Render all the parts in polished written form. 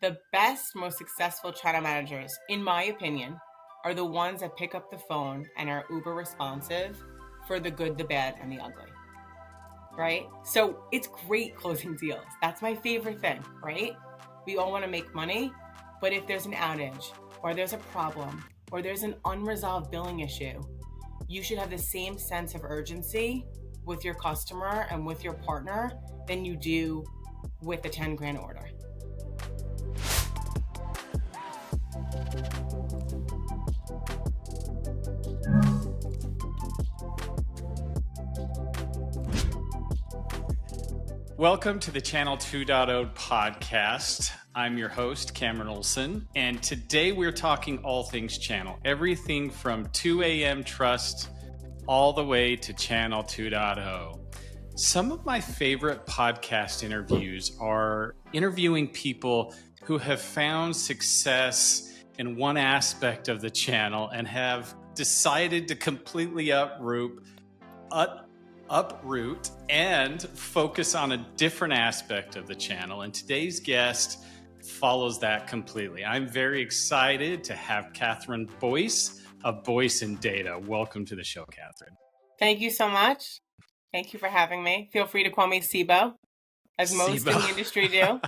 The best, most successful channel managers, in my opinion, are the ones that pick up the phone and are uber responsive for the good, the bad, and the ugly, right? So it's great closing deals. That's my favorite thing, right? We all want to make money, but if there's an outage or there's a problem or there's an unresolved billing issue, you should have the same sense of urgency with your customer and with your partner than you do with a 10 grand order. Welcome to the Channel 2.0 podcast. I'm your host, Kameron Olsen, and today we're talking all things channel, everything from 2 a.m. trust all the way to Channel 2.0. Some of my favorite podcast interviews are interviewing people who have found success in one aspect of the channel and have decided to completely uproot and focus on a different aspect of the channel. And today's guest follows that completely. I'm very excited to have Catherine Boyce of Boyce Data. Welcome to the show, Catherine. Thank you so much. Thank you for having me. Feel free to call me SIBO, as most in the industry do.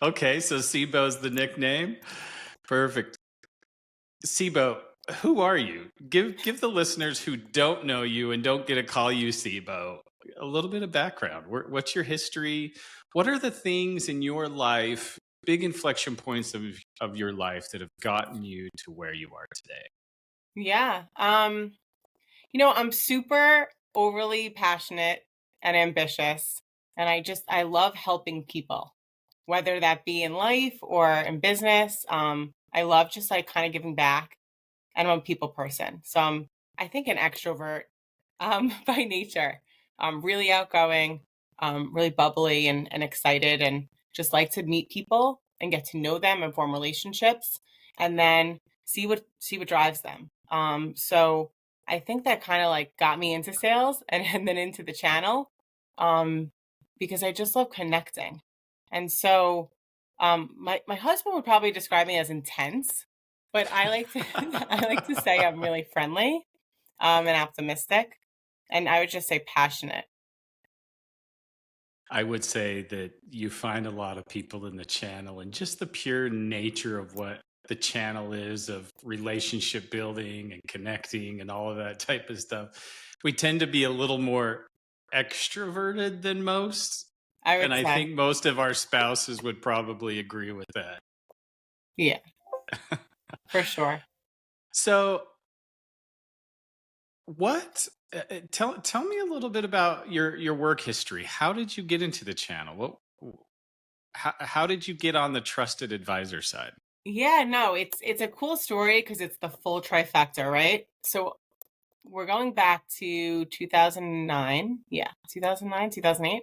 Okay, so SIBO is the nickname. Perfect. SIBO, who are you? Give the listeners who don't know you and don't get to call you SIBO a little bit of background. What's your history? What are the things in your life, big inflection points of your life that have gotten you to where you are today? Yeah. I'm super overly passionate and ambitious, and I love helping people, whether that be in life or in business. I love just like kind of giving back, and I'm a people person. So I'm, I think, an extrovert by nature. I'm really outgoing, really bubbly and excited, and just like to meet people and get to know them and form relationships, and then see what drives them. So I think that kind of like got me into sales and then into the channel, because I just love connecting. And so my husband would probably describe me as intense, but I like to I like to say I'm really friendly and optimistic, and I would just say passionate. I would say that you find a lot of people in the channel and just the pure nature of what the channel is, of relationship building and connecting and all of that type of stuff. We tend to be a little more extroverted than most. And I think most of our spouses would probably agree with that. Yeah, for sure. So tell me a little bit about your work history. How did you get into the channel? How did you get on the trusted advisor side? Yeah, no, it's a cool story because it's the full trifecta, right? So we're going back to 2009. Yeah, 2009, 2008.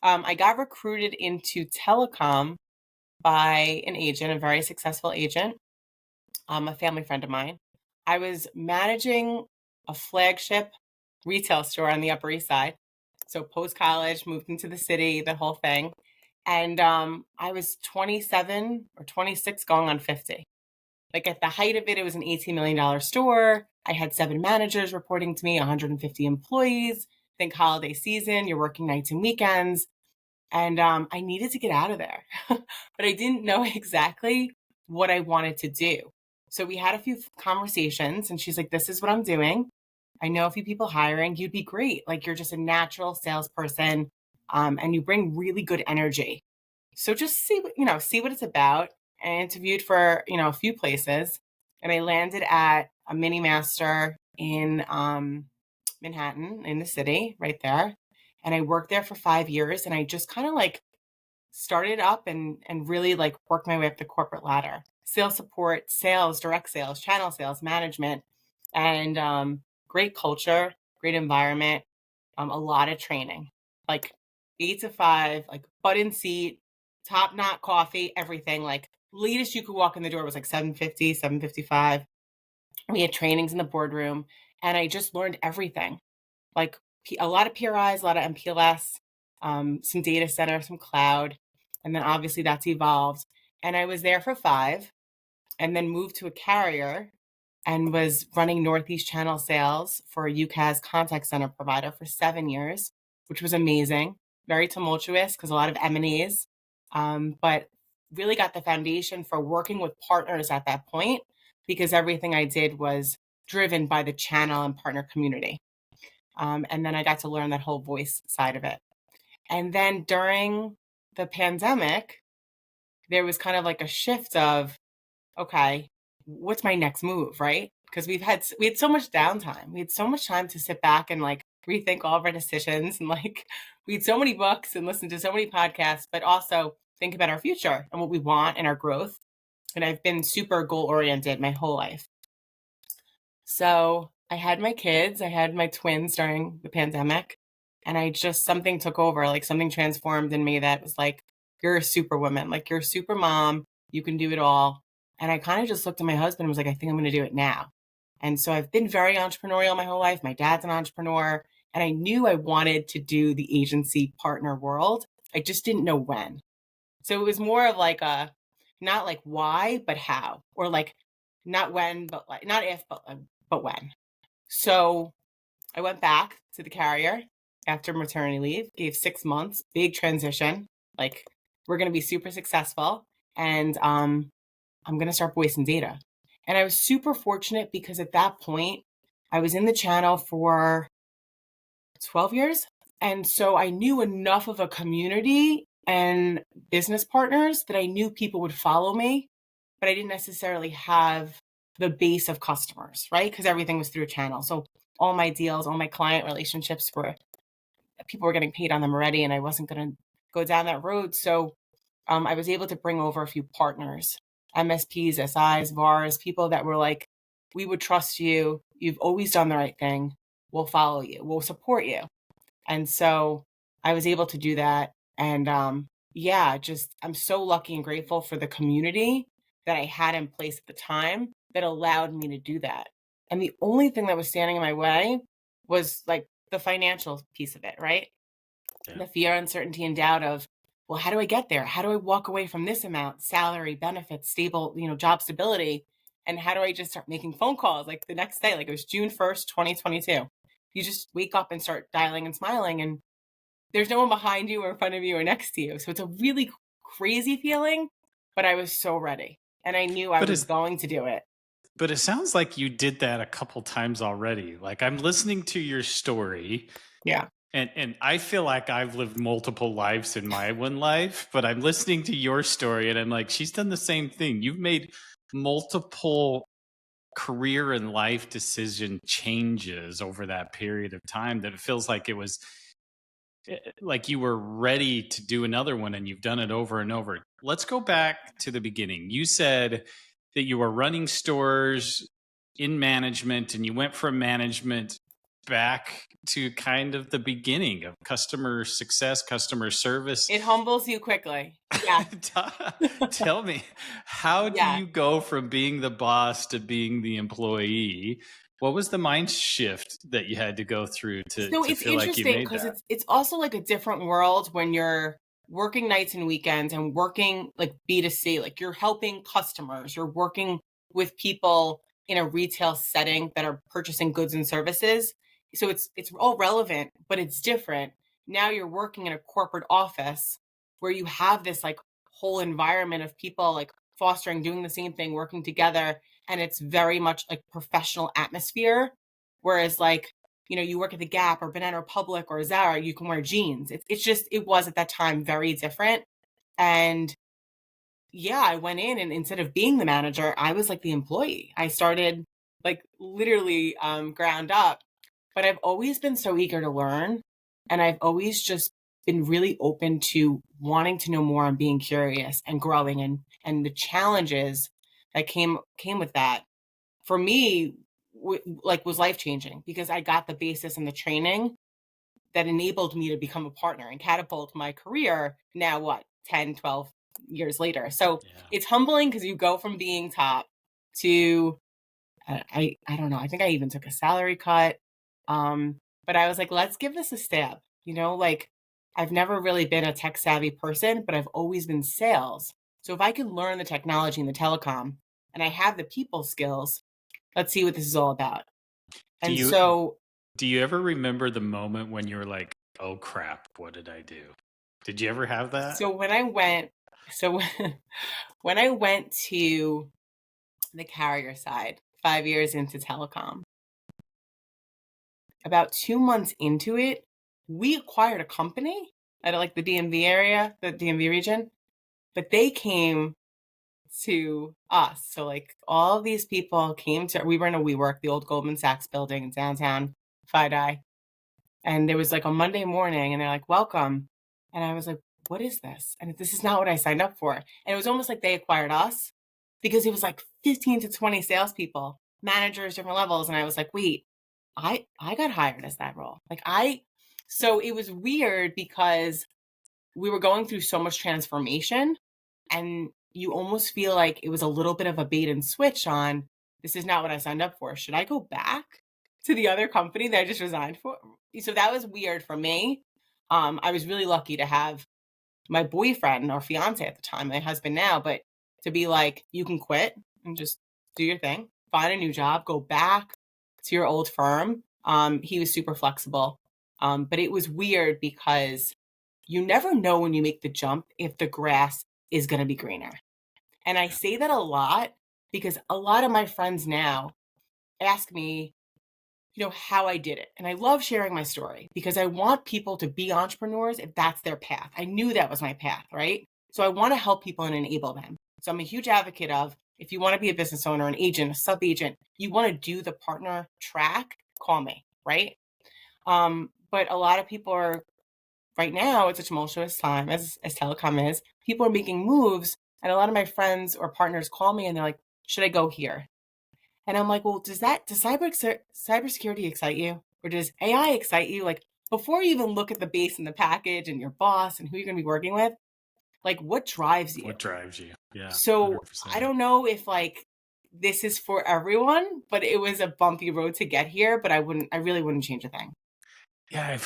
I got recruited into telecom by an agent, a very successful agent, a family friend of mine. I was managing a flagship retail store on the Upper East Side. So post-college, moved into the city, the whole thing. And I was 27 or 26 going on 50. Like at the height of it, it was an $18 million store. I had 7 managers reporting to me, 150 employees. Think holiday season, you're working nights and weekends. And I needed to get out of there, but I didn't know exactly what I wanted to do. So we had a few conversations, and she's like, this is what I'm doing. I know a few people hiring. You'd be great. Like, you're just a natural salesperson, and you bring really good energy. So just see what it's about. I interviewed for, a few places, and I landed at a mini master in Manhattan, in the city, right there. And I worked there for 5 years, and I just kind of like started up and really like worked my way up the corporate ladder. Sales support, sales, direct sales, channel sales, management, and great culture, great environment, a lot of training, like 8 to 5, like button seat, top knot coffee, everything. Like latest you could walk in the door was like 7:50, 7:55. We had trainings in the boardroom, and I just learned everything. Like a lot of PRIs, a lot of MPLS, some data center, some cloud, and then obviously that's evolved. And I was there for 5 and then moved to a carrier and was running Northeast Channel sales for a UCAS contact center provider for 7 years, which was amazing, very tumultuous because a lot of M&As, but really got the foundation for working with partners at that point because everything I did was driven by the channel and partner community. And then I got to learn that whole voice side of it. And then during the pandemic, there was kind of like a shift of, okay, what's my next move, right? Because we had so much downtime. We had so much time to sit back and like rethink all of our decisions and like read so many books and listen to so many podcasts, but also think about our future and what we want and our growth. And I've been super goal oriented my whole life. So I had my kids, I had my twins during the pandemic, and something took over, like something transformed in me that was like, you're a superwoman, like you're a super mom, you can do it all. And I kind of just looked at my husband and was like, I think I'm going to do it now. And so I've been very entrepreneurial my whole life. My dad's an entrepreneur, and I knew I wanted to do the agency partner world. I just didn't know when. So it was more of like not like why, but how, or like not when, but like not if, but when. So I went back to the carrier after maternity leave, gave 6 months, big transition. Like we're going to be super successful. And I'm going to start Boyce Data. And I was super fortunate because at that point, I was in the channel for 12 years. And so I knew enough of a community and business partners that I knew people would follow me, but I didn't necessarily have the base of customers, right? Because everything was through a channel. So all my deals, all my client relationships people were getting paid on them already, and I wasn't going to go down that road. So I was able to bring over a few partners, MSPs, SIs, VARs, people that were like, we would trust you. You've always done the right thing. We'll follow you. We'll support you. And so I was able to do that. And I'm so lucky and grateful for the community that I had in place at the time that allowed me to do that. And the only thing that was standing in my way was like the financial piece of it, right? Yeah. The fear, uncertainty, and doubt of, well, how do I get there? How do I walk away from this amount, salary, benefits, stable, job stability? And how do I just start making phone calls like the next day? Like it was June 1st, 2022. You just wake up and start dialing and smiling, and there's no one behind you or in front of you or next to you. So it's a really crazy feeling, but I was so ready and I knew I was going to do it. But it sounds like you did that a couple times already. Like I'm listening to your story. Yeah. And I feel like I've lived multiple lives in my one life, but I'm listening to your story and I'm like, she's done the same thing. You've made multiple career and life decision changes over that period of time that it feels like it was like you were ready to do another one and you've done it over and over. Let's go back to the beginning. You said that you were running stores in management and you went from management back to kind of the beginning of customer success, customer service. It humbles you quickly. Yeah. Tell me, how do you go from being the boss to being the employee? What was the mind shift that you had to go through to it's feel like you made that? because it's also like a different world when you're working nights and weekends and working like B2C, like you're helping customers, you're working with people in a retail setting that are purchasing goods and services. So it's all relevant, but it's different. Now you're working in a corporate office where you have this like whole environment of people like fostering, doing the same thing, working together. And it's very much like professional atmosphere. Whereas like, you work at the Gap or Banana Republic or Zara, you can wear jeans. It was at that time very different. And I went in and instead of being the manager, I was like the employee. I started like literally ground up, but I've always been so eager to learn. And I've always just been really open to wanting to know more and being curious and growing and the challenges that came with that for me was life-changing because I got the basis and the training that enabled me to become a partner and catapult my career now 10 12 years later. So it's humbling because you go from being top to I don't know, I think I even took a salary cut, but I was like, let's give this a stab. Like I've never really been a tech savvy person, but I've always been sales. So if I can learn the technology and the telecom and I have the people skills, let's see what this is all about. Do And you so, do you ever remember the moment when you were like, "Oh crap, what did I do?" Did you ever have that? so when I went, so when I went to the carrier side, 5 years into telecom, about 2 months into it, we acquired a company at like the DMV area, the DMV region, but they came to us. So like all these people came to, we were in a WeWork, the old Goldman Sachs building in downtown FiDi. And there was like a Monday morning and they're like, welcome. And I was like, what is this? And this is not what I signed up for. And it was almost like they acquired us because it was like 15 to 20 salespeople, managers, different levels. And I was like, wait, I got hired as that role. So it was weird because we were going through so much transformation and you almost feel like it was a little bit of a bait and switch on this is not what I signed up for. Should I go back to the other company that I just resigned for? So that was weird for me. I was really lucky to have my boyfriend or fiance at the time, my husband now, but to be like, you can quit and just do your thing, find a new job, go back to your old firm. He was super flexible. But it was weird because you never know when you make the jump if the grass is going to be greener. And I say that a lot because a lot of my friends now ask me, how I did it. And I love sharing my story because I want people to be entrepreneurs if that's their path. I knew that was my path, right? So I want to help people and enable them. So I'm a huge advocate of if you want to be a business owner, an agent, a sub agent, you want to do the partner track, call me, right? But a lot of people are right now, it's a tumultuous time as telecom is. People are making moves, and a lot of my friends or partners call me and they're like, should I go here? And I'm like, well, does cybersecurity excite you? Or does AI excite you? Like, before you even look at the base and the package and your boss and who you're going to be working with, like, what drives you? What drives you? Yeah, So I 100%. don't know if like this is for everyone, but it was a bumpy road to get here. But I really wouldn't change a thing. Yeah,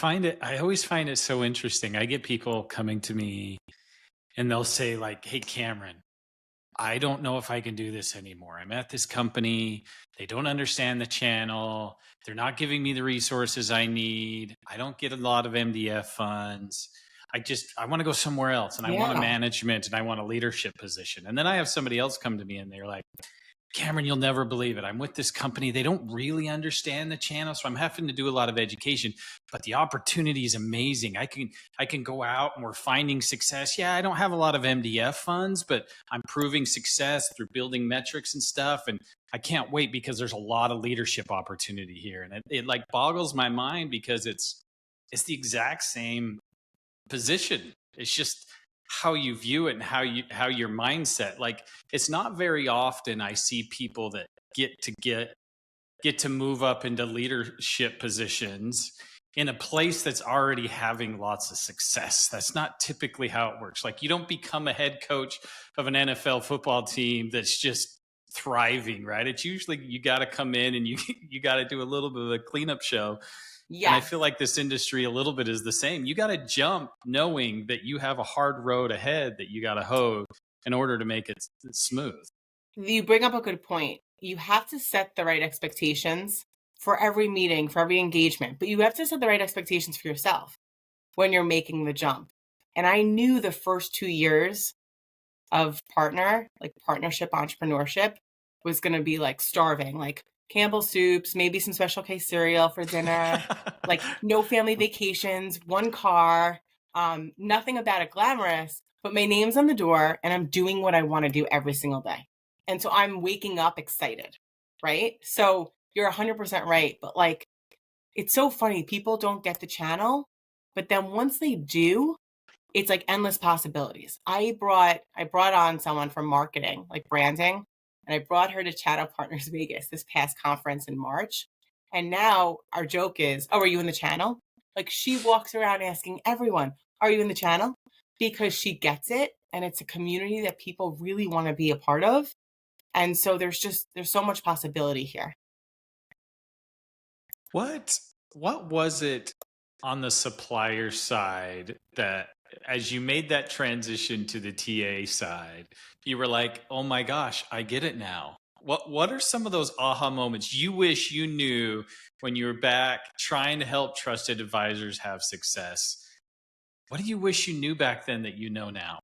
I always find it so interesting. I get people coming to me and they'll say like, "Hey, Cameron, I don't know if I can do this anymore. I'm at this company. They don't understand the channel. They're not giving me the resources I need. I don't get a lot of MDF funds. I want to go somewhere else and I want a Yeah. management and I want a leadership position." And then I have somebody else come to me and they're like, "Cameron, you'll never believe it. I'm with this company. They don't really understand the channel, so I'm having to do a lot of education, but the opportunity is amazing. I can go out and we're finding success. Yeah, I don't have a lot of MDF funds, but I'm proving success through building metrics and stuff, and I can't wait because there's a lot of leadership opportunity here." And it like boggles my mind because it's the exact same position. It's just how you view it and how your mindset. Like, it's not very often I see people that get to move up into leadership positions in a place that's already having lots of success. That's not typically how it works. Like, you don't become a head coach of an NFL football team that's just thriving, right? It's usually you got to come in and you you got to do a little bit of a cleanup show. And I Yes. feel like this industry a little bit is the same. You got to jump knowing that you have a hard road ahead that you got to hoe in order to make it smooth. You bring up a good point. You have to set the right expectations for every meeting, for every engagement, but you have to set the right expectations for yourself when you're making the jump. And I knew the first 2 years of partnership, entrepreneurship was going to be like starving, like Campbell soups, maybe some special K cereal for dinner, like no family vacations, one car, nothing about it glamorous, but my name's on the door and I'm doing what I want to do every single day. And so I'm waking up excited, right? So you're 100% right. But like, it's so funny. People don't get the channel, but then once they do, it's like endless possibilities. I brought on someone from marketing, like branding, and I brought her to Channel Partners Vegas this past conference in March. And now our joke is, "Oh, are you in the channel?" Like she walks around asking everyone, "Are you in the channel?" Because she gets it and it's a community that people really want to be a part of. And so there's so much possibility here. What what was it on the supplier side that as you made that transition to the TA side, you were like, oh my gosh, I get it now. What are some of those aha moments you wish you knew when you were back trying to help trusted advisors have success? What do you wish you knew back then that you know now?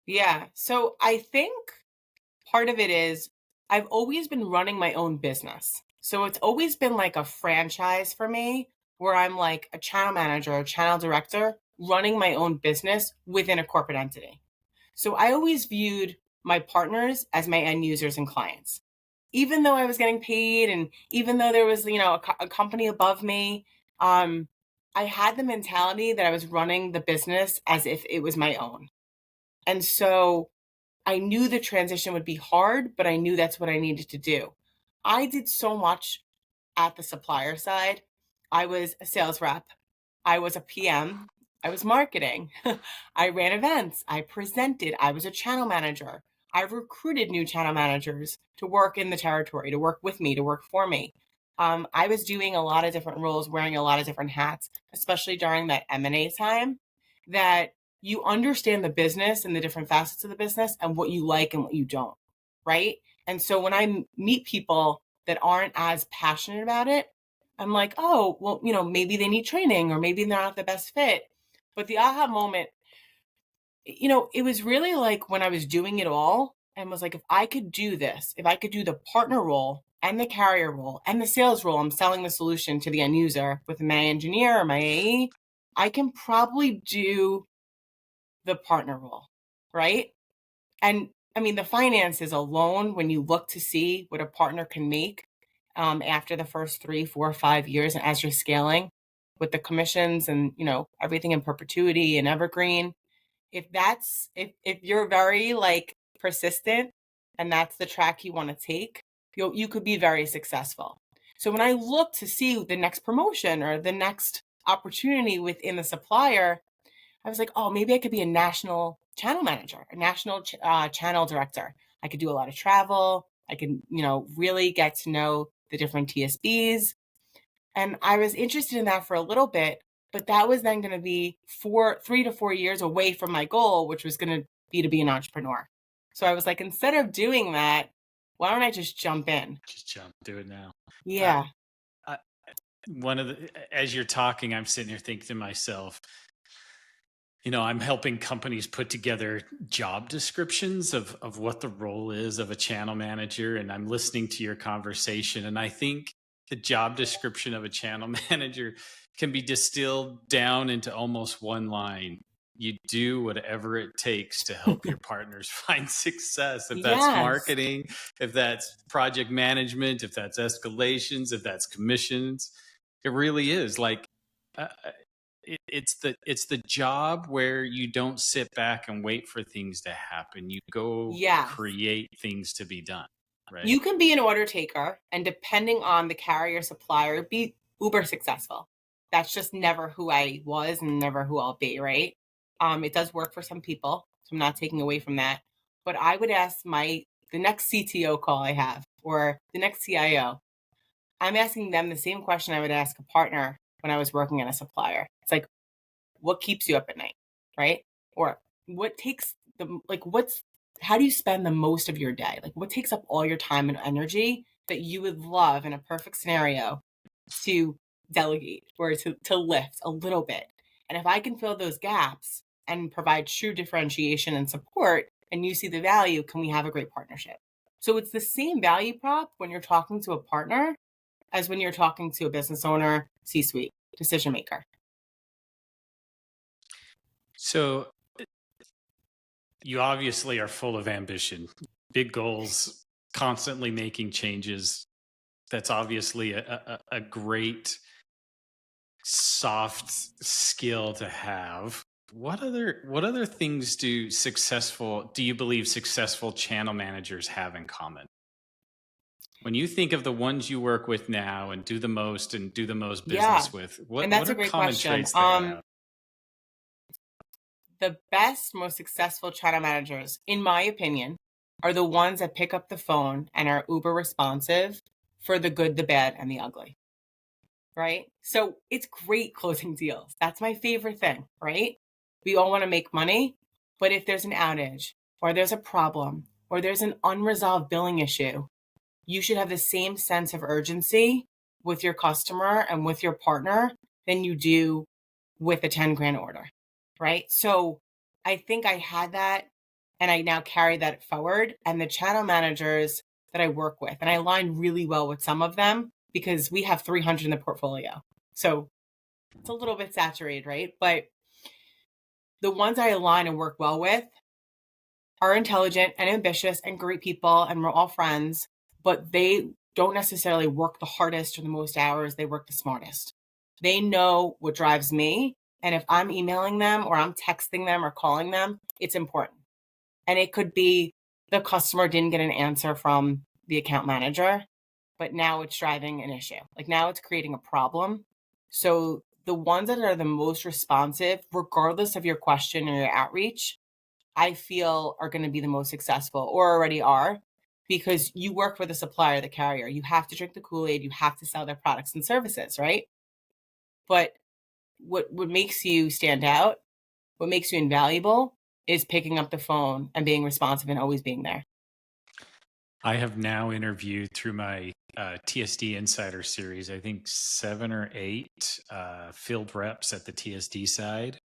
Yeah. So I think part of it is I've always been running my own business. So it's always been like a franchise for me where I'm like a channel manager, a channel director, running my own business within a corporate entity. So I always viewed my partners as my end users and clients. Even though I was getting paid and even though there was, a company above me, I had the mentality that I was running the business as if it was my own. And so I knew the transition would be hard, but I knew that's what I needed to do. I did so much at the supplier side. I was a sales rep. I was a PM. I was marketing. I ran events. I presented. I was a channel manager. I recruited new channel managers to work in the territory, to work with me, to work for me. I was doing a lot of different roles, wearing a lot of different hats, especially during that M&A time, that you understand the business and the different facets of the business and what you like and what you don't, right? And so when I meet people that aren't as passionate about it, I'm like, oh, well, maybe they need training or maybe they're not the best fit. But the aha moment, it was really like when I was doing it all and was like, if I could do this, if I could do the partner role and the carrier role and the sales role, I'm selling the solution to the end user with my engineer or my AE, I can probably do the partner role, right? And I mean, the finances alone, when you look to see what a partner can make after the first 3, 4, 5 years, and as you're scaling with the commissions and everything in perpetuity and evergreen, if you're very like persistent and that's the track you want to take, you could be very successful. So when I look to see the next promotion or the next opportunity within the supplier, I was like, oh, maybe I could be a national channel manager, a national channel director. I could do a lot of travel. I could, really get to know the different TSBs. And I was interested in that for a little bit, but that was then going to be 3 to 4 years away from my goal, which was going to be an entrepreneur. So I was like, instead of doing that, why don't I just jump in? Just jump, do it now. Yeah. As you're talking, I'm sitting here thinking to myself, I'm helping companies put together job descriptions of what the role is of a channel manager. And I'm listening to your conversation. And I think the job description of a channel manager can be distilled down into almost one line. You do whatever it takes to help your partners find success. If that's Yes. marketing, if that's project management, if that's escalations, if that's commissions, it really is like, it's the job where you don't sit back and wait for things to happen. You go create things to be done, right? You can be an order taker and depending on the carrier supplier, be uber successful. That's just never who I was and never who I'll be, right? It does work for some people, so I'm not taking away from that. But I would ask the next CTO call I have or the next CIO, I'm asking them the same question I would ask a partner when I was working at a supplier. It's like, what keeps you up at night, right? Or what takes how do you spend the most of your day? Like what takes up all your time and energy that you would love in a perfect scenario to delegate or to lift a little bit? And if I can fill those gaps and provide true differentiation and support and you see the value, can we have a great partnership? So it's the same value prop when you're talking to a partner as when you're talking to a business owner, C-suite, decision maker. So you obviously are full of ambition, big goals, constantly making changes. That's obviously a great soft skill to have. What other things do you believe successful channel managers have in common? When you think of the ones you work with now and do the most business with, what are common traits they have? The best, most successful channel managers, in my opinion, are the ones that pick up the phone and are uber responsive for the good, the bad, and the ugly, right? So it's great closing deals. That's my favorite thing, right? We all want to make money, but if there's an outage or there's a problem or there's an unresolved billing issue, you should have the same sense of urgency with your customer and with your partner than you do with a 10 grand order, right? So I think I had that and I now carry that forward. And the channel managers that I work with, and I align really well with some of them because we have 300 in the portfolio. So it's a little bit saturated, right? But the ones I align and work well with are intelligent and ambitious and great people, and we're all friends, but they don't necessarily work the hardest or the most hours. They work the smartest. They know what drives me. And if I'm emailing them or I'm texting them or calling them, it's important. And it could be the customer didn't get an answer from the account manager, but now it's driving an issue. Like now it's creating a problem. So the ones that are the most responsive, regardless of your question or your outreach, I feel are going to be the most successful or already are, because you work with the supplier, the carrier. You have to drink the Kool-Aid. You have to sell their products and services, right? But what makes you stand out, what makes you invaluable is picking up the phone and being responsive and always being there. I have now interviewed through my TSD Insider series, I think 7 or 8 field reps at the TSD side.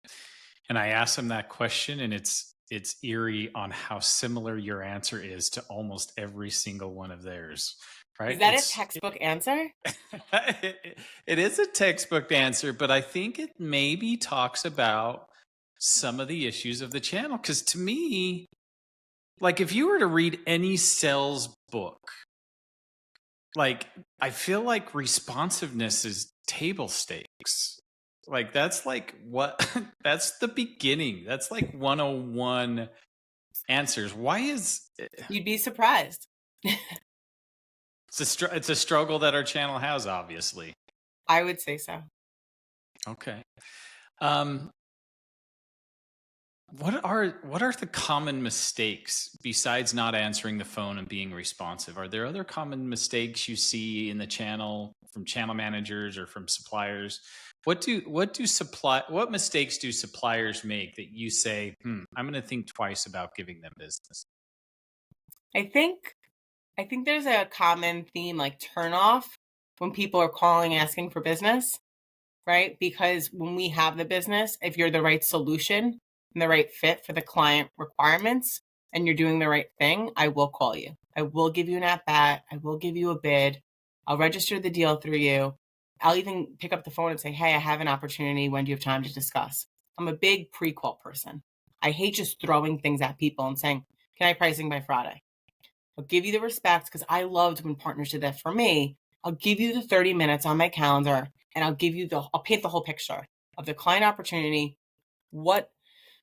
And I asked them that question, and it's eerie on how similar your answer is to almost every single one of theirs. Right? Is that a textbook answer? It is a textbook answer, but I think it maybe talks about some of the issues of the channel. Because to me, like if you were to read any sales book, like I feel like responsiveness is table stakes. Like that's like what that's the beginning. That's like 101 answers. Why is You'd be surprised. It's a struggle that our channel has, obviously. I would say so. Okay. What are the common mistakes besides not answering the phone and being responsive? Are there other common mistakes you see in the channel from channel managers or from suppliers? What mistakes do suppliers make that you say, I'm going to think twice about giving them business? I think there's a common theme, like turn off when people are calling asking for business, right? Because when we have the business, if you're the right solution and the right fit for the client requirements and you're doing the right thing, I will call you. I will give you an at-bat. I will give you a bid. I'll register the deal through you. I'll even pick up the phone and say, hey, I have an opportunity. When do you have time to discuss? I'm a big pre-call person. I hate just throwing things at people and saying, can I pricing by Friday? I'll give you the respect because I loved when partners did that for me. I'll give you the 30 minutes on my calendar and I'll paint the whole picture of the client opportunity, what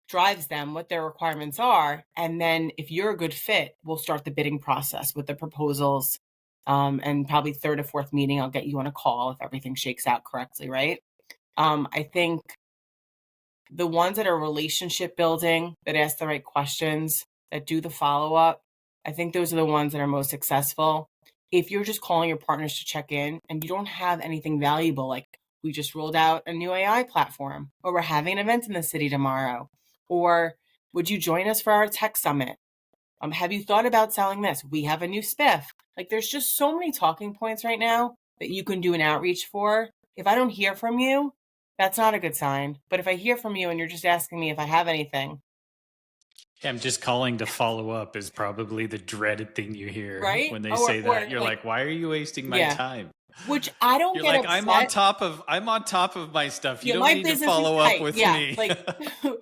drives them, what their requirements are. And then if you're a good fit, we'll start the bidding process with the proposals. And probably third or fourth meeting, I'll get you on a call if everything shakes out correctly, right? I think the ones that are relationship building, that ask the right questions, that do the follow-up, I think those are the ones that are most successful. If you're just calling your partners to check in and you don't have anything valuable, like we just rolled out a new AI platform, or we're having an event in the city tomorrow, or would you join us for our tech summit? Have you thought about selling this? We have a new spiff. Like there's just so many talking points right now that you can do an outreach for. If I don't hear from you, that's not a good sign. But if I hear from you and you're just asking me if I have anything. I'm just calling to follow up is probably the dreaded thing you hear, right? When they say that. You're like, why are you wasting my time? Which I don't You're get like, upset. I'm on top of my stuff. You don't need to follow up with me. Like,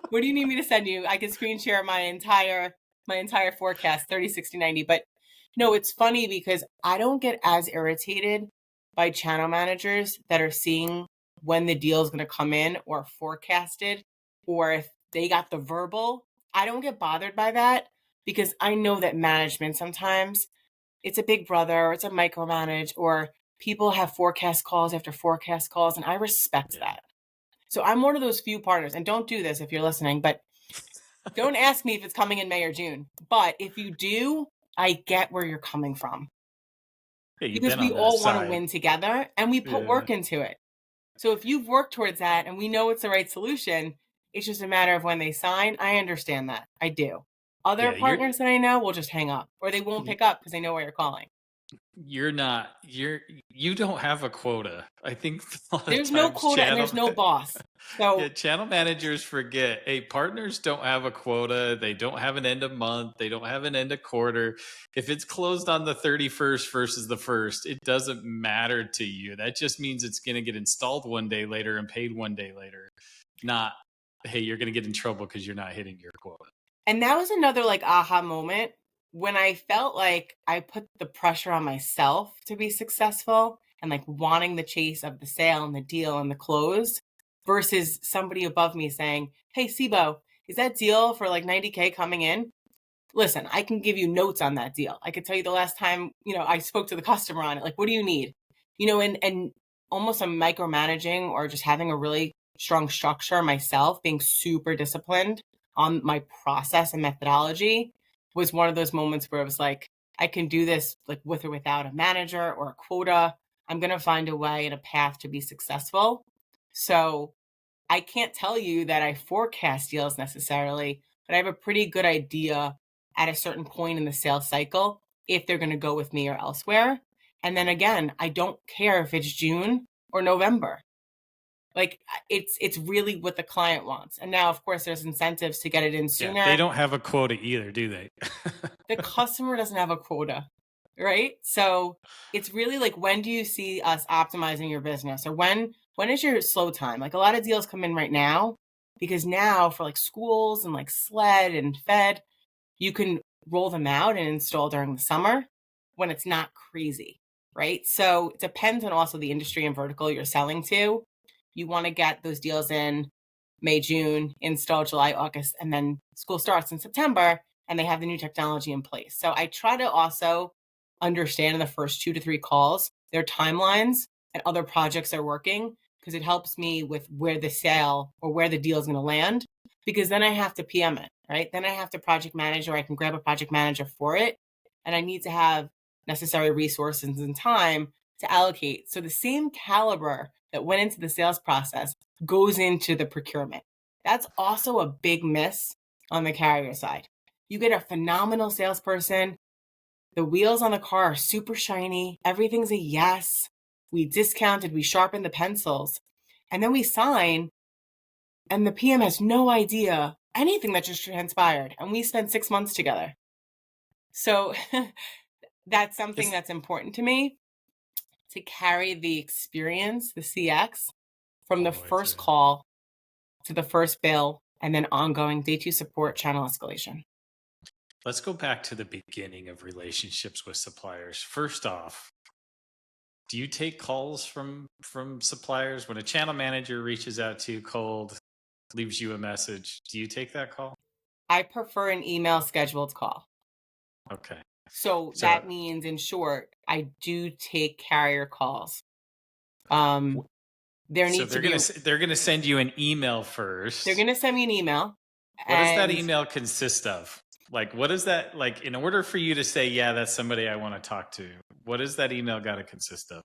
what do you need me to send you? I can screen share my entire forecast, 30, 60, 90. But no, it's funny because I don't get as irritated by channel managers that are seeing when the deal is going to come in or forecasted, or if they got the verbal. I don't get bothered by that because I know that management sometimes it's a big brother or it's a micromanage, or people have forecast calls after forecast calls, and I respect that. So I'm one of those few partners, and don't do this if you're listening, but don't ask me if it's coming in May or June. But if you do, I get where you're coming from. Because we all want to win together and we put work into it. So if you've worked towards that and we know it's the right solution, It's just a matter of when they sign. I understand that. I do. Other Yeah, partners that I know will just hang up, or they won't pick up because they know why you're calling. You don't have a quota. I think a lot of There's no times quota and there's no boss. yeah, So channel managers forget, hey, partners don't have a quota. They don't have an end of month. They don't have an end of quarter. If it's closed on the 31st versus the 1st, it doesn't matter to you. That just means it's going to get installed one day later and paid one day later. Not, hey, you're going to get in trouble because you're not hitting your quota. And that was another like aha moment when I felt like I put the pressure on myself to be successful and like wanting the chase of the sale and the deal and the close versus somebody above me saying, hey, Sibo, is that deal for like 90K coming in? Listen, I can give you notes on that deal. I could tell you the last time, I spoke to the customer on it. Like, what do you need? And almost a micromanaging or just having a really strong structure myself, being super disciplined on my process and methodology was one of those moments where it was like, I can do this like with or without a manager or a quota. I'm going to find a way and a path to be successful. So I can't tell you that I forecast deals necessarily, but I have a pretty good idea at a certain point in the sales cycle if they're going to go with me or elsewhere. And then again, I don't care if it's June or November. Like it's really what the client wants. And now, of course, there's incentives to get it in sooner. Yeah, they don't have a quota either, do they? The customer doesn't have a quota, right? So it's really like, when do you see us optimizing your business, or when is your slow time? Like a lot of deals come in right now because now for like schools and like SLED and Fed, you can roll them out and install during the summer when it's not crazy, right? So it depends on also the industry and vertical you're selling to. You want to get those deals in May, June, install July, August, and then school starts in September and they have the new technology in place. So I try to also understand in the first 2 to 3 calls their timelines and other projects they're working, because it helps me with where the sale or where the deal is going to land, because then I have to PM it, right? Then I have to project manage, or I can grab a project manager for it. And I need to have necessary resources and time to allocate. So the same caliber that went into the sales process goes into the procurement. That's also a big miss on the carrier side. You get a phenomenal salesperson. The wheels on the car are super shiny. Everything's a yes. We discounted, we sharpened the pencils, and then we sign, and the PM has no idea anything that just transpired. And we spent 6 months together. So that's something that's important to me, to carry the experience, the CX, from the first call to the first bill, and then ongoing day 2 support, channel escalation. Let's go back to the beginning of relationships with suppliers. First off, do you take calls from suppliers when a channel manager reaches out to you cold, leaves you a message? Do you take that call? I prefer an email scheduled call. Okay. So that means, in short, I do take carrier calls. They're going to send you an email first. They're going to send me an email. What does that email consist of? Like, what is that, like, in order for you to say, yeah, that's somebody I want to talk to, what does that email got to consist of?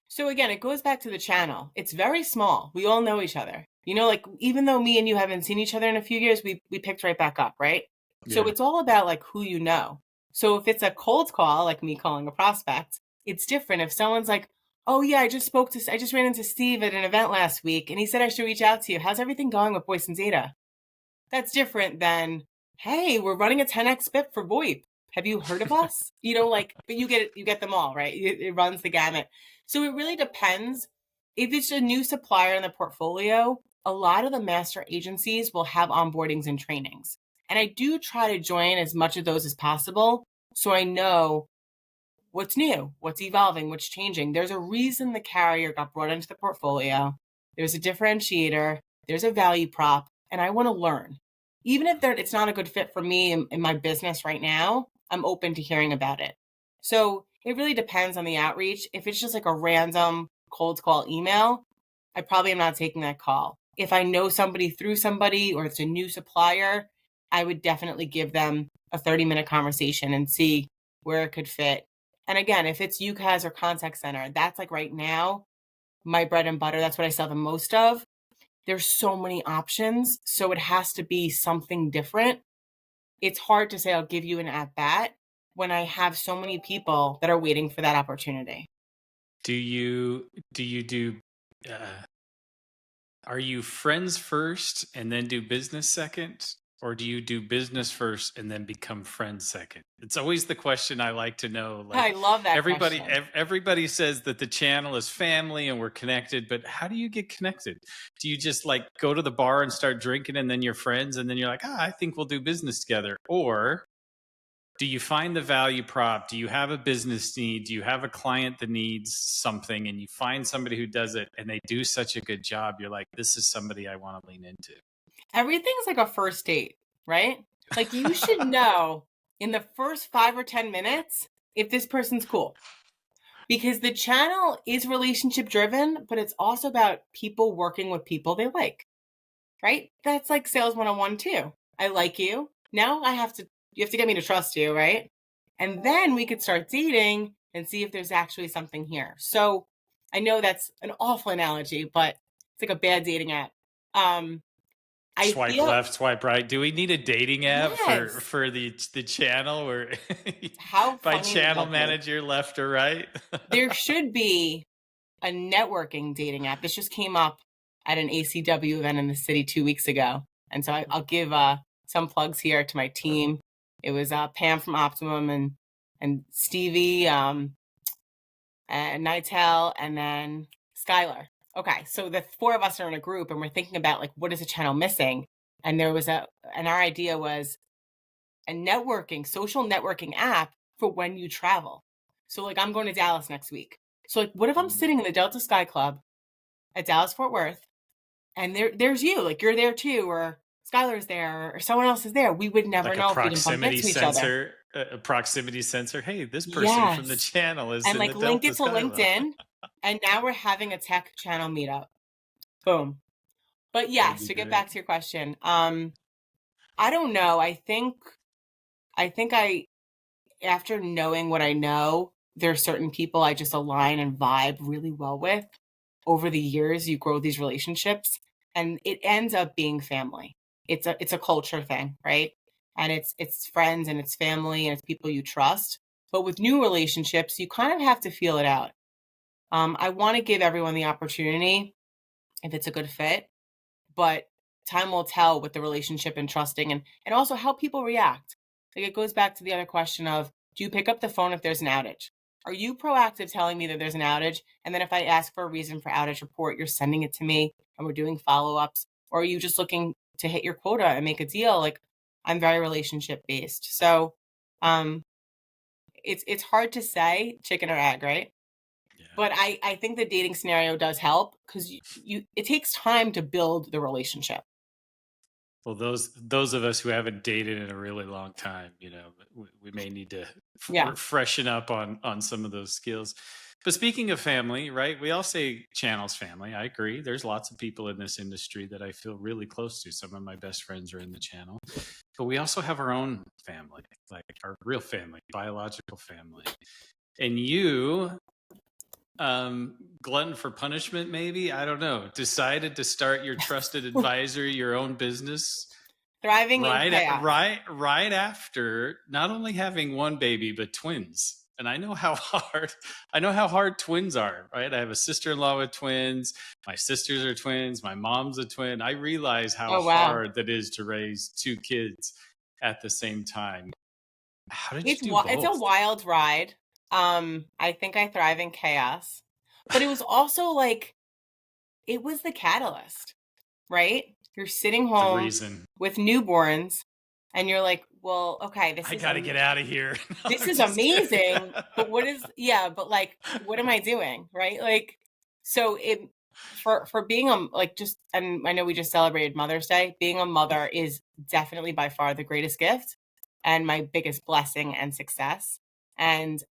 So again, it goes back to the channel. It's very small. We all know each other. Like, even though me and you haven't seen each other in a few years, we picked right back up, right? Yeah. So it's all about like who you know. So if it's a cold call, like me calling a prospect, it's different. If someone's like, oh yeah, I just ran into Steve at an event last week and he said I should reach out to you. How's everything going with Boyce Data? That's different than, hey, we're running a 10x BIP for VoIP. Have you heard of us? But you get them all, right? It runs the gamut. So it really depends. If it's a new supplier in the portfolio, a lot of the master agencies will have onboardings and trainings. And I do try to join as much of those as possible, so I know what's new, what's evolving, what's changing. There's a reason the carrier got brought into the portfolio. There's a differentiator. There's a value prop, and I want to learn. Even if it's not a good fit for me in my business right now, I'm open to hearing about it. So it really depends on the outreach. If it's just like a random cold call email, I probably am not taking that call. If I know somebody through somebody, or it's a new supplier, I would definitely give them a 30-minute conversation and see where it could fit. And again, if it's UCaaS or contact center, that's like right now, my bread and butter. That's what I sell the most of. there's so many options. So it has to be something different. It's hard to say I'll give you an at bat when I have so many people that are waiting for that opportunity. Do you do are you friends first and then do business second? Or do you do business first and then become friends second? It's always the question I like to know. I Like love that everybody, question. everybody says that the channel is family and we're connected, but how do you get connected? Do you just like go to the bar and start drinking and then you're friends and then you're like, I think we'll do business together? Or do you find the value prop? Do you have a business need? Do you have a client that needs something and you find somebody who does it and they do such a good job? You're like, this is somebody I want to lean into. Everything's like a first date, right? Like you should know in the first 5 or 10 minutes if this person's cool. Because the channel is relationship driven, but it's also about people working with people they like, right? That's like sales 101 too. I like you. Now you have to get me to trust you, right? And then we could start dating and see if there's actually something here. So I know that's an awful analogy, but it's like a bad dating app. I Swipe feel left, swipe right. Do we need a dating app yes. for the channel or How by funny would channel that be? manager left or right? There should be a networking dating app. This just came up at an ACW event in the city 2 weeks ago. And so I'll give some plugs here to my team. It was Pam from Optimum and Stevie and Nightel and then Skylar. Okay, so the four of us are in a group and we're thinking about like what is a channel missing? And there was and our idea was a networking, social networking app for when you travel. So like I'm going to Dallas next week. So like what if I'm sitting in the Delta Sky Club at Dallas Fort Worth and there's you, like you're there too, or Skylar's there, or someone else is there. We would never Like a know if we didn't bump proximity into each other. sensor, a proximity sensor. Hey, this person from the Yes. channel is And in like the link Delta it to Skylab. LinkedIn. And now we're having a tech channel meetup. Boom. But That'd yes, be to get great. back to your question, I don't know. I think I after knowing what I know, there are certain people I just align and vibe really well with. Over the years, you grow these relationships and it ends up being family. It's a culture thing, right? And it's friends and it's family and it's people you trust. But with new relationships, you kind of have to feel it out. I want to give everyone the opportunity if it's a good fit, but time will tell with the relationship and trusting and also how people react. Like it goes back to the other question of do you pick up the phone if there's an outage? Are you proactive telling me that there's an outage? And then if I ask for a reason for outage report, you're sending it to me and we're doing follow-ups? Or are you just looking to hit your quota and make a deal? Like I'm very relationship based. So it's hard to say chicken or egg, right? Yeah. But I think the dating scenario does help because it takes time to build the relationship. Well, those of us who haven't dated in a really long time, we may need to freshen up on some of those skills. But speaking of family, right? We all say channel's family. I agree. There's lots of people in this industry that I feel really close to. Some of my best friends are in the channel. But we also have our own family, like our real family, biological family. And you, glutton for punishment, maybe, I don't know, decided to start your trusted advisor, your own business Thriving in chaos. right after not only having one baby but twins. And I know how hard twins are, right? I have a sister-in-law with twins, my sisters are twins, my mom's a twin. I realize how hard that is to raise two kids at the same time. How did you do both? It's a wild ride. I think I thrive in chaos. But it was also like it was the catalyst, right? You're sitting home with newborns and you're like, well, okay, I got to get out of here. No, this is amazing. But but like, what am I doing? Right? Like, so for being and I know we just celebrated Mother's Day, being a mother is definitely by far the greatest gift and my biggest blessing and success. And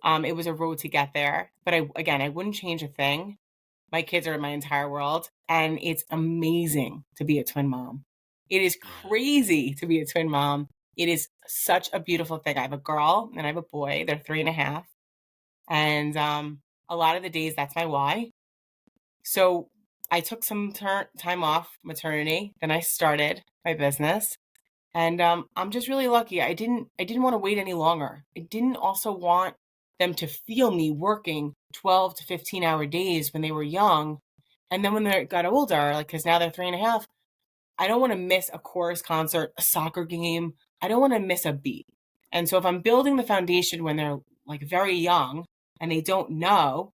it was a road to get there. But I wouldn't change a thing. My kids are my entire world. And it's amazing to be a twin mom. It is crazy to be a twin mom. It is such a beautiful thing. I have a girl and I have a boy. They're 3.5. And a lot of the days, that's my why. So I took some time off maternity. Then I started my business. And I'm just really lucky. I didn't want to wait any longer. I didn't also want them to feel me working 12 to 15-hour days when they were young. And then when they got older, like, because now they're 3.5, I don't want to miss a chorus concert, a soccer game. I don't want to miss a beat. And so if I'm building the foundation when they're like very young and they don't know,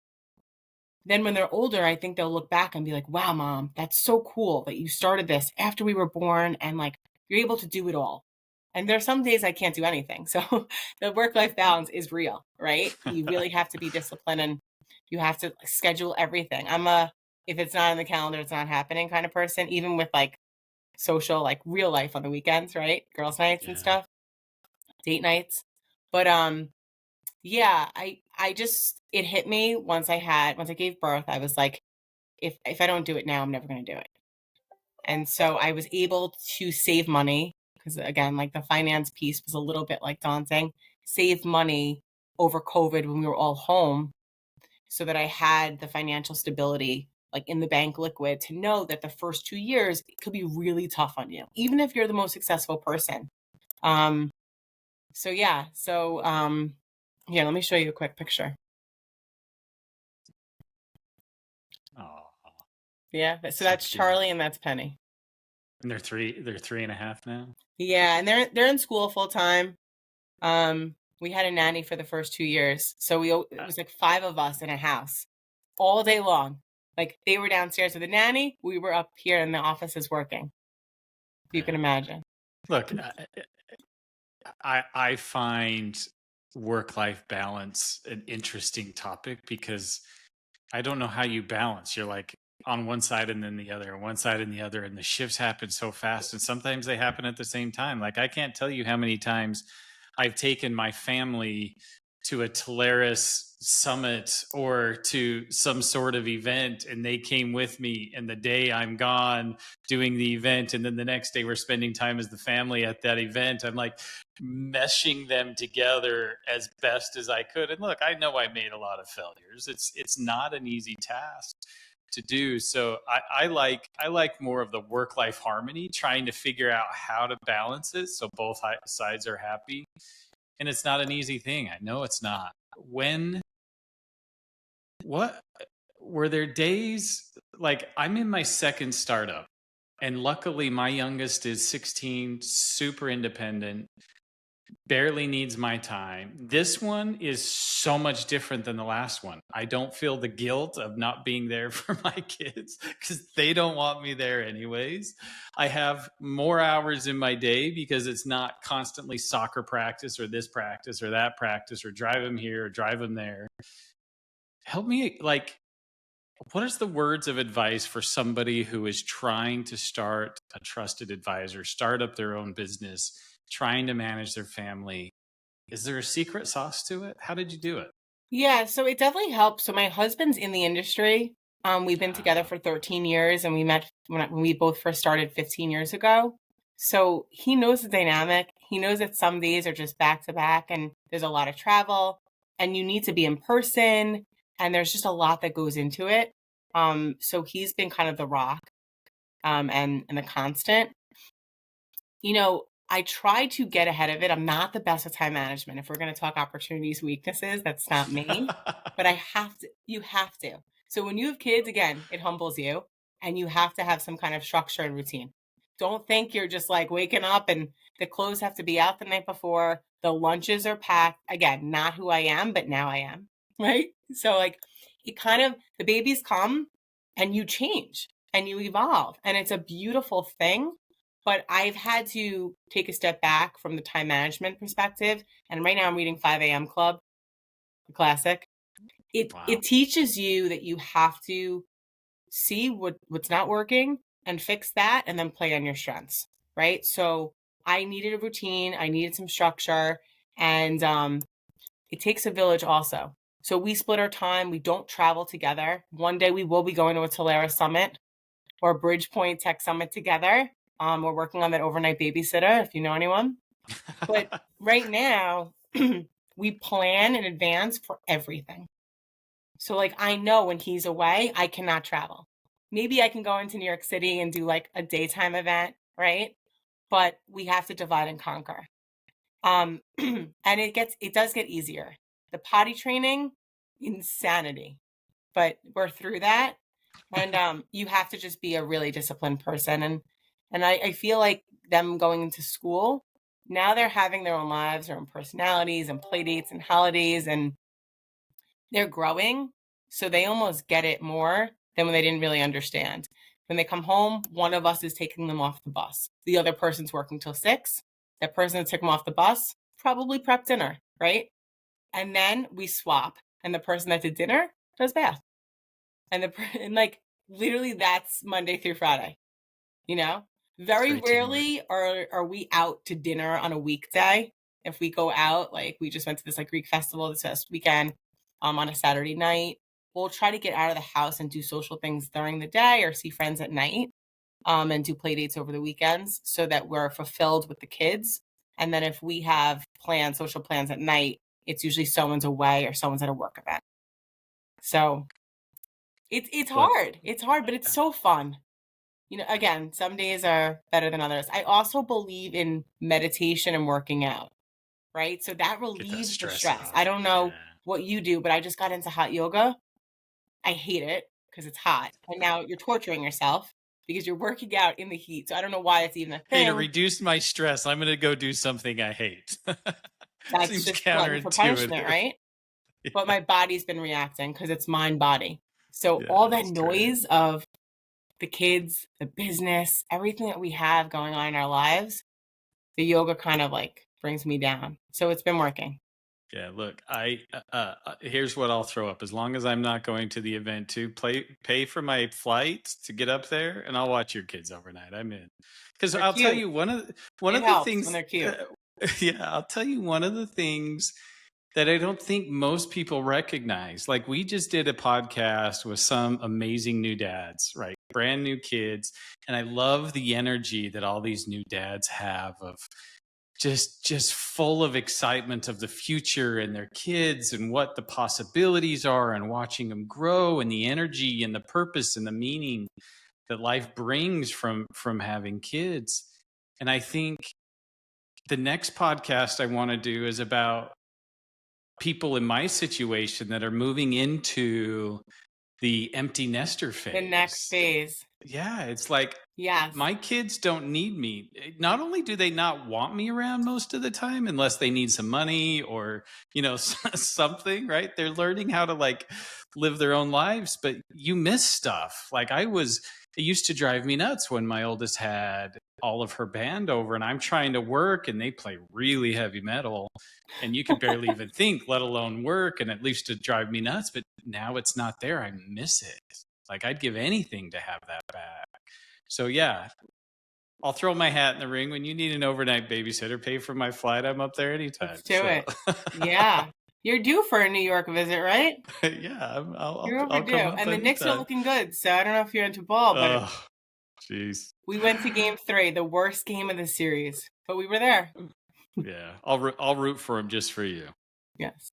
then when they're older, I think they'll look back and be like, wow, mom, that's so cool that you started this after we were born and like you're able to do it all. And there's some days I can't do anything. So the work-life balance is real, right? You really have to be disciplined and you have to schedule everything. If it's not on the calendar, it's not happening kind of person, even with like social, like real life on the weekends, right? Girls' nights and stuff, date nights. But yeah, I just, it hit me once I gave birth. I was like, if I don't do it now, I'm never going to do it. And so I was able to save money because again, like the finance piece was a little bit like daunting, save money over COVID when we were all home so that I had the financial stability like in the bank liquid to know that the first 2 years it could be really tough on you, even if you're the most successful person. So yeah, here, let me show you a quick picture. Oh, yeah. So that's cute. Charlie and that's Penny. And they're 3.5 now. Yeah, and they're in school full time. We had a nanny for the first 2 years, so it was like 5 of us in a house all day long. Like they were downstairs with the nanny, we were up here in the offices working. You can imagine. Look, I find work-life balance an interesting topic because I don't know how you balance. You're like on one side and then the other, one side and the other, and the shifts happen so fast, and sometimes they happen at the same time. Like I can't tell you how many times I've taken my family to a Teleris summit or to some sort of event, and they came with me, and the day I'm gone doing the event, and then the next day we're spending time as the family at that event. I'm like meshing them together as best as I could. And look, I know I made a lot of failures. It's not an easy task to do. So I like more of the work-life harmony, trying to figure out how to balance it so both sides are happy. And it's not an easy thing. I know it's not. What were there days like I'm in my second startup, and luckily my youngest is 16, super independent, barely needs my time. This one is so much different than the last one. I don't feel the guilt of not being there for my kids because they don't want me there anyways. I have more hours in my day because it's not constantly soccer practice or this practice or that practice or drive them here or drive them there. Help me, like, what is the words of advice for somebody who is trying to start a trusted advisor, start up their own business, trying to manage their family? Is there a secret sauce to it? How did you do it? Yeah, so it definitely helps. So my husband's in the industry. We've been together for 13 years and we met when we both first started 15 years ago. So he knows the dynamic. He knows that some days are just back to back and there's a lot of travel and you need to be in person and there's just a lot that goes into it. So he's been kind of the rock and the constant. You know, I try to get ahead of it. I'm not the best at time management. If we're going to talk opportunities, weaknesses, that's not me. But I have to, you have to. So when you have kids, again, it humbles you and you have to have some kind of structure and routine. Don't think you're just like waking up and the clothes have to be out the night before. The lunches are packed. Again, not who I am, but now I am. Right. So like it kind of, the babies come and you change and you evolve and it's a beautiful thing. But I've had to take a step back from the time management perspective. And right now I'm reading 5 a.m. Club, the classic. It teaches you that you have to see what's not working and fix that and then play on your strengths, right? So I needed a routine. I needed some structure. And it takes a village also. So we split our time. We don't travel together. One day we will be going to a Teleris summit or Bridgepoint Tech Summit together. We're working on that overnight babysitter, if you know anyone. But right now, we plan in advance for everything. So like, I know when he's away, I cannot travel. maybe I can go into New York City and do like a daytime event, right? But we have to divide and conquer. And it does get easier. The potty training, insanity, but we're through that. And you have to just be a really disciplined person. And I feel like them going into school, now they're having their own lives, their own personalities and play dates and holidays, and they're growing. So they almost get it more than when they didn't really understand. When they come home, one of us is taking them off the bus. The other person's working till 6. That person that took them off the bus probably prepped dinner, right? And then we swap. And the person that did dinner does bath. And like literally that's Monday through Friday, you know? Very rarely are we out to dinner on a weekday. If we go out, like we just went to this like Greek festival this past weekend, on a Saturday night, we'll try to get out of the house and do social things during the day or see friends at night, and do play dates over the weekends so that we're fulfilled with the kids. And then if we have plans, social plans at night, it's usually someone's away or someone's at a work event. So it's hard. It's hard, but it's so fun. You know, again, some days are better than others. I also believe in meditation and working out, right? So that relieves the stress. I don't know what you do, but I just got into hot yoga. I hate it because it's hot. And now you're torturing yourself because you're working out in the heat. So I don't know why it's even a thing. Hey, to reduce my stress, I'm going to go do something I hate. That's Seems just glutton for punishment, right? Yeah. But my body's been reacting because it's mind body. So all that noise of the kids, the business, everything that we have going on in our lives, the yoga kind of like brings me down. So it's been working. Yeah, look, here's what I'll throw up. As long as I'm not going to the event to pay for my flight to get up there, and I'll watch your kids overnight. I'm in. Because I'll tell you one of the things when they're cute. Yeah, I'll tell you one of the things that I don't think most people recognize. Like we just did a podcast with some amazing new dads, right? Brand new kids. And I love the energy that all these new dads have of just full of excitement of the future and their kids and what the possibilities are and watching them grow and the energy and the purpose and the meaning that life brings from having kids. And I think the next podcast I want to do is about people in my situation that are moving into the empty nester phase. The next phase. Yeah, it's like, yes, my kids don't need me. Not only do they not want me around most of the time, unless they need some money or, something, right? They're learning how to like live their own lives, but you miss stuff. Like it used to drive me nuts when my oldest had all of her band over and I'm trying to work and they play really heavy metal and you can barely even think, let alone work. And at least to drive me nuts, but now it's not there. I miss it. Like I'd give anything to have that back. So yeah, I'll throw my hat in the ring. When you need an overnight babysitter, pay for my flight. I'm up there anytime. Let's do it. Yeah. You're due for a New York visit, right? Yeah. You're overdue. And the Knicks are looking good. So I don't know if you're into ball, but jeez. We went to game 3, the worst game of the series, but we were there. Yeah. I'll root for him just for you. Yes.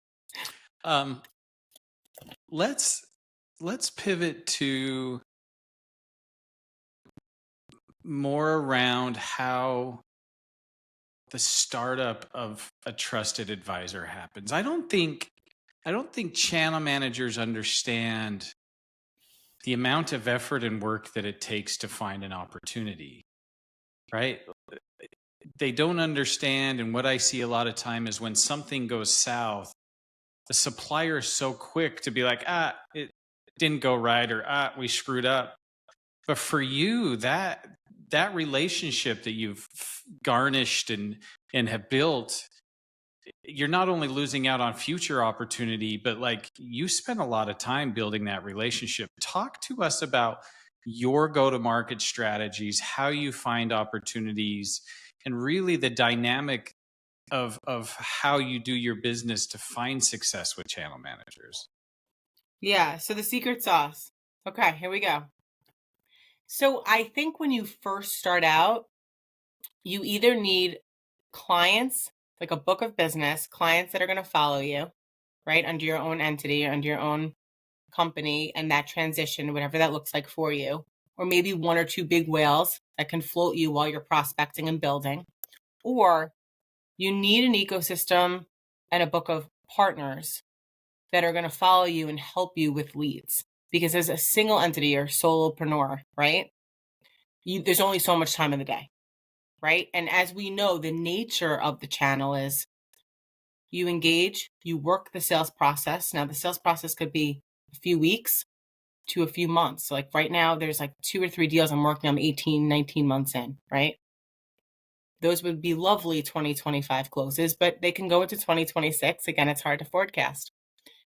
Let's pivot to more around how the startup of a trusted advisor happens. I don't think channel managers understand the amount of effort and work that it takes to find an opportunity, right? They don't understand, and what I see a lot of time is when something goes south, the supplier is so quick to be like, it didn't go right, or we screwed up. But for you, that relationship that you've garnished and have built, you're not only losing out on future opportunity, but like you spent a lot of time building that relationship. Talk to us about your go-to-market strategies, how you find opportunities, and really the dynamic of how you do your business to find success with channel managers. Yeah. So the secret sauce. Okay, here we go. So I think when you first start out, you either need clients, like a book of business, clients that are going to follow you, right? Under your own entity, under your own company and that transition, whatever that looks like for you, or maybe one or two big whales that can float you while you're prospecting and building, or you need an ecosystem and a book of partners that are going to follow you and help you with leads. Because as a single entity or solopreneur, right, there's only so much time in the day, right? And as we know, the nature of the channel is you engage, you work the sales process. Now, the sales process could be a few weeks to a few months. So like right now, there's like 2 or 3 deals I'm working on 18, 19 months in, right? Those would be lovely 2025 closes, but they can go into 2026. Again, it's hard to forecast.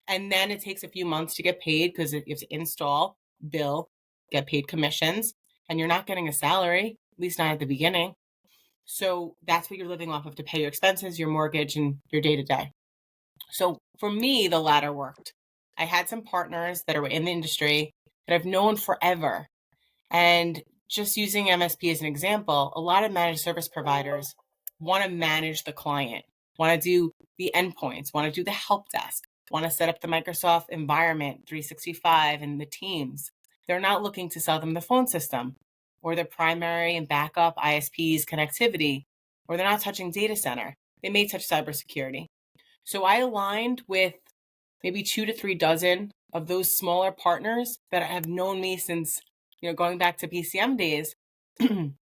And then it takes a few months to get paid because you have to install, bill, get paid commissions, and you're not getting a salary, at least not at the beginning. So that's what you're living off of to pay your expenses, your mortgage, and your day-to-day. So for me, the latter worked. I had some partners that are in the industry that I've known forever. And just using MSP as an example, a lot of managed service providers want to manage the client, want to do the endpoints, want to do the help desk, want to set up the Microsoft environment 365 and the teams. They're not looking to sell them the phone system or the primary and backup ISPs connectivity, or they're not touching data center. They may touch cybersecurity. So I aligned with maybe 2 to 3 dozen of those smaller partners that have known me since, going back to BCM days. And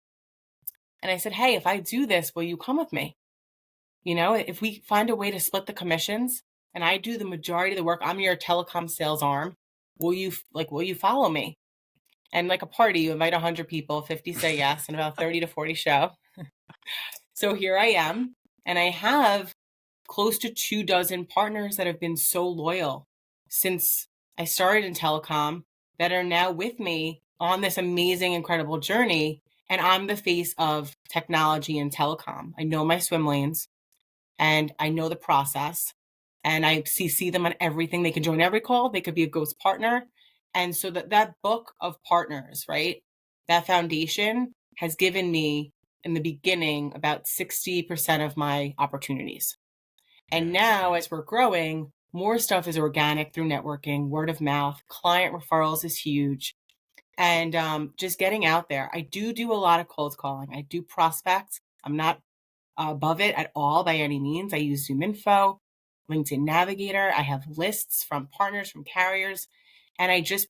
I said, hey, if I do this, will you come with me? If we find a way to split the commissions and I do the majority of the work, I'm your telecom sales arm. Will you follow me? And like a party, you invite 100 people, 50 say yes, and about 30 to 40 show. So here I am. And I have close to 2 dozen partners that have been so loyal since I started in telecom that are now with me on this amazing, incredible journey. And I'm the face of technology and telecom. I know my swim lanes and I know the process and I CC them on everything. They can join every call. They could be a ghost partner. And so that book of partners, right? That foundation has given me in the beginning about 60% of my opportunities. And now as we're growing, more stuff is organic through networking, word of mouth, client referrals is huge. And just getting out there. I do a lot of cold calling. I do prospect. I'm not above it at all by any means. I use Zoom Info, LinkedIn Navigator. I have lists from partners, from carriers, and I just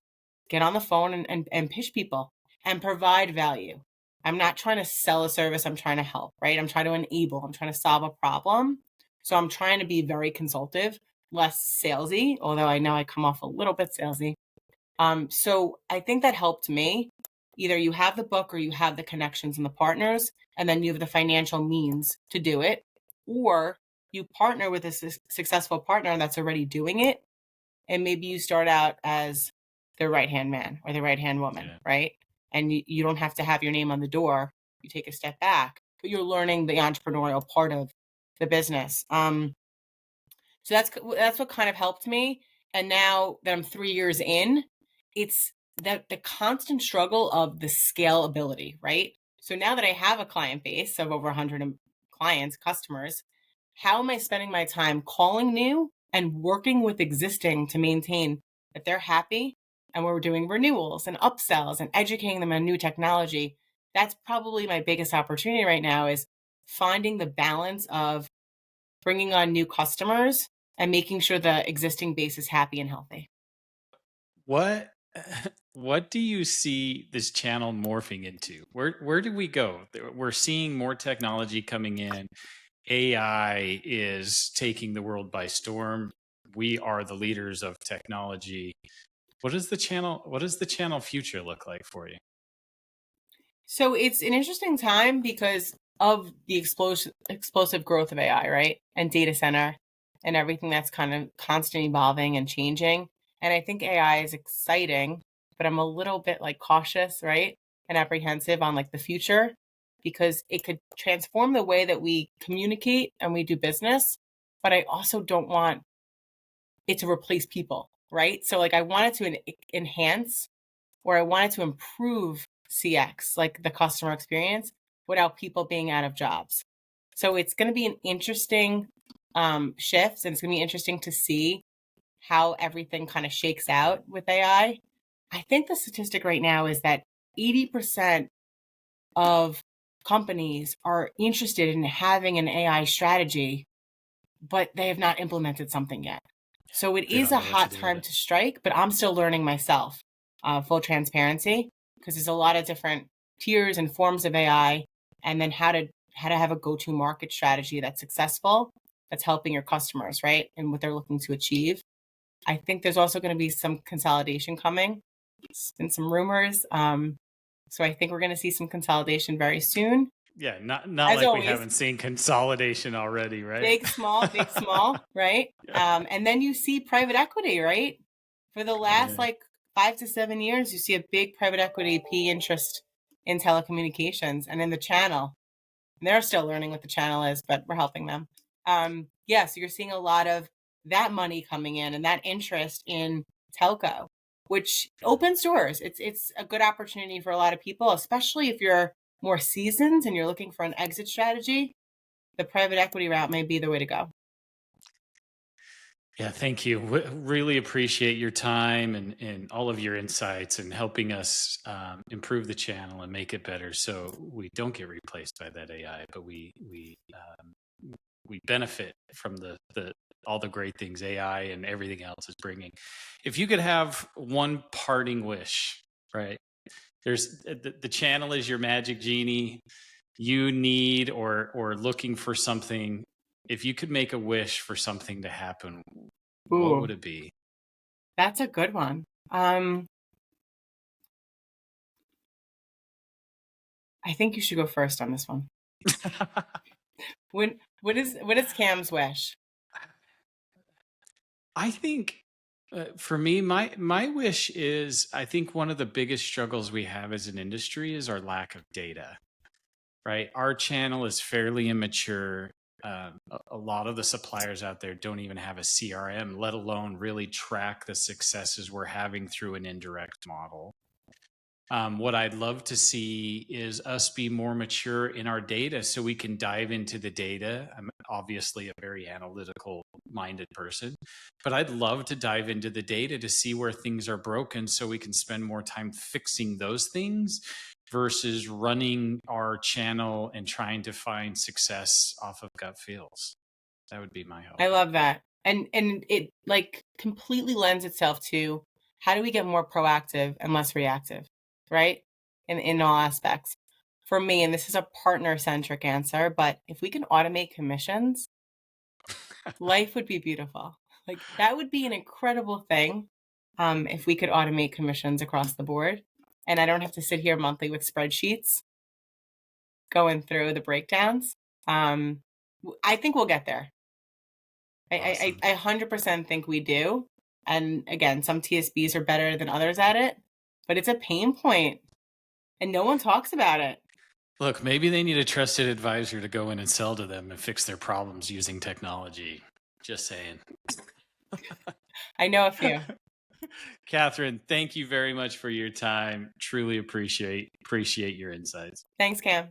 get on the phone and pitch people and provide value. I'm not trying to sell a service. I'm trying to help, right? I'm trying to enable. I'm trying to solve a problem. So I'm trying to be very consultative, less salesy, although I know I come off a little bit salesy. So I think that helped me. Either you have the book or you have the connections and the partners, and then you have the financial means to do it, or you partner with a successful partner that's already doing it. And maybe you start out as the right-hand man or the right-hand woman, right? And you don't have to have your name on the door. You take a step back, but you're learning the entrepreneurial part of the business. So that's what kind of helped me. And now that I'm 3 years in, it's that the constant struggle of the scalability, right? So now that I have a client base of over 100 clients, customers, how am I spending my time calling new and working with existing to maintain that they're happy? And we're doing renewals and upsells and educating them on new technology. That's probably my biggest opportunity right now, is finding the balance of bringing on new customers and making sure the existing base is happy and healthy. What do you see this channel morphing into? Where do we go? We're seeing more technology coming in. AI is taking the world by storm. We are the leaders of technology. What does the channel future look like for you? So it's an interesting time because of the explosive growth of AI, right? And data center and everything that's kind of constantly evolving and changing. And I think AI is exciting, but I'm a little bit like cautious, right? And apprehensive on like the future, because it could transform the way that we communicate and we do business. But I also don't want it to replace people, right? So like I want it to enhance, or I want it to improve CX, like the customer experience, without people being out of jobs. So it's going to be an interesting shift, and it's going to be interesting to see how everything kind of shakes out with AI. I think the statistic right now is that 80% of companies are interested in having an AI strategy, but they have not implemented something yet. So it is a hot time to strike, but I'm still learning myself, full transparency, because there's a lot of different tiers and forms of AI, and then how to have a go-to market strategy that's successful, that's helping your customers, right? And what they're looking to achieve. I think there's also going to be some consolidation coming. There's been some rumors. So I think we're going to see some consolidation very soon. Yeah, not As like always, we haven't seen consolidation already, right? big, small, right? Yeah. And then you see private equity, right? For the last Yeah. 5 to 7 years, you see a big private equity PE interest in telecommunications and in the channel. And they're still learning what the channel is, but we're helping them. Yeah, so you're seeing a lot of that money coming in and that interest in telco, which opens doors. It's a good opportunity for a lot of people, especially if you're more seasoned and you're looking for an exit strategy. The private equity route may be the way to go. Yeah, thank you. Really appreciate your time and all of your insights and helping us improve the channel and make it better so we don't get replaced by that AI, but we benefit from the all the great things AI and everything else is bringing. If you could have one parting wish, right? There's the channel is your magic genie. You need or looking for something. If you could make a wish for something to happen, what would it be? That's a good one. I think you should go first on this one. What is Cam's wish? I think for me, my wish is I think one of the biggest struggles we have as an industry is our lack of data. Right, our channel is fairly immature. A lot of the suppliers out there don't even have a CRM, let alone really track the successes we're having through an indirect model. What I'd love to see is us be more mature in our data so we can dive into the data. I'm obviously a very analytical minded person, but I'd love to dive into the data to see where things are broken so we can spend more time fixing those things versus running our channel and trying to find success off of gut feels. That would be my hope. I love that. And it completely lends itself to how do we get more proactive and less reactive, right? In all aspects. For me, and this is a partner-centric answer, but if we can automate commissions, life would be beautiful. That would be an incredible thing if we could automate commissions across the board. And I don't have to sit here monthly with spreadsheets going through the breakdowns. I think we'll get there. Awesome. I 100% think we do. And again, some TSBs are better than others at it, but it's a pain point and no one talks about it. Look, maybe they need a trusted advisor to go in and sell to them and fix their problems using technology. Just saying. I know a few. Catherine, thank you very much for your time. Truly appreciate your insights. Thanks, Cam.